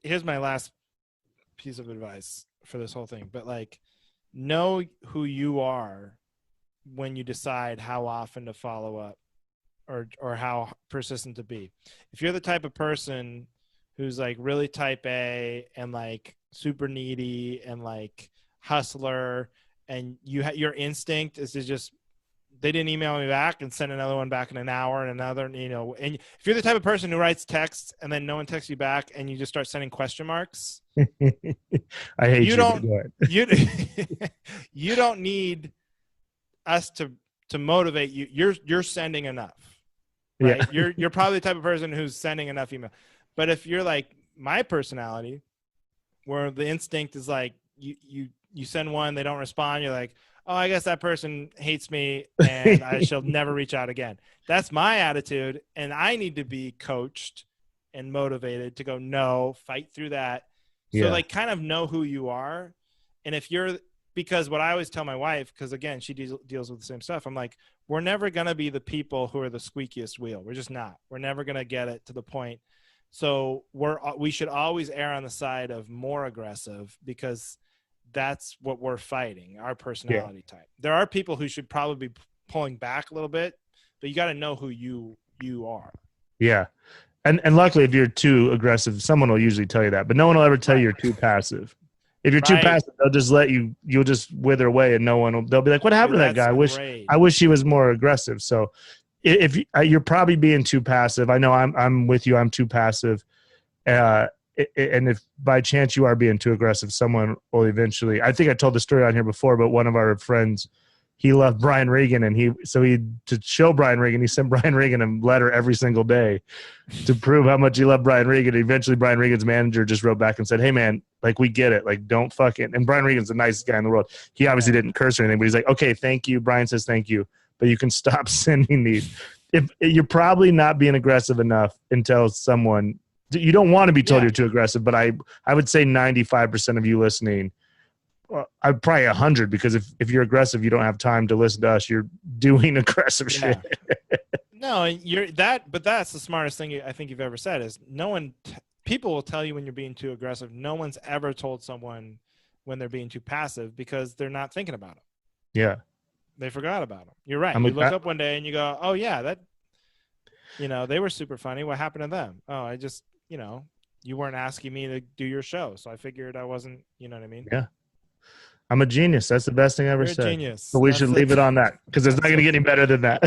here's my last piece of advice for this whole thing. But like, know who you are when you decide how often to follow up or how persistent to be. If you're the type of person who's like really type A and like super needy and like hustler, and your instinct is to just, they didn't email me back, and send another one back in an hour and another, and if you're the type of person who writes texts and then no one texts you back and you just start sending question marks, I hate you. You don't need us to motivate you. You're sending enough, right? Yeah. You're probably the type of person who's sending enough email. But if you're like my personality, where the instinct is like you send one, they don't respond, you're like, oh, I guess that person hates me and I shall never reach out again. That's my attitude. And I need to be coached and motivated to go, no, fight through that. So like kind of know who you are. And if you're, because what I always tell my wife, because again, she deals with the same stuff. I'm like, we're never going to be the people who are the squeakiest wheel. We're just not. We're never going to get it to the point. So we should always err on the side of more aggressive, because that's what we're fighting, our personality type. There are people who should probably be pulling back a little bit, but you got to know who you are. Yeah. And luckily, if you're too aggressive, someone will usually tell you that, but no one will ever tell you you're too passive. If you're too passive, they'll just you'll just wither away, and they'll be like, what happened to that guy? I wish he was more aggressive. So if you're probably being too passive, I know I'm with you. I'm too passive. And if by chance you are being too aggressive, someone will eventually, I think I told the story on here before, but one of our friends, he loved Brian Regan, and to show Brian Regan, he sent Brian Regan a letter every single day to prove how much he loved Brian Regan. Eventually Brian Regan's manager just wrote back and said, hey man, like, we get it. Like, don't fucking, and Brian Regan's the nicest guy in the world. He obviously didn't curse or anything, but he's like, okay, thank you. Brian says, thank you, but you can stop sending these. If you're probably not being aggressive enough until someone, you don't want to be told you're too aggressive, but I would say 95% of you listening, I'd probably 100, because if you're aggressive, you don't have time to listen to us. You're doing aggressive shit. No, but that's the smartest thing I think you've ever said is people will tell you when you're being too aggressive. No one's ever told someone when they're being too passive, because they're not thinking about it. Yeah. They forgot about them. You're right. You look up one day and you go, oh yeah, that, they were super funny. What happened to them? Oh, I just, you weren't asking me to do your show, so I figured I wasn't, you know what I mean? Yeah. I'm a genius. That's the best thing I ever said. You're a genius. But we should leave it on that, because it's not going to get any better than that.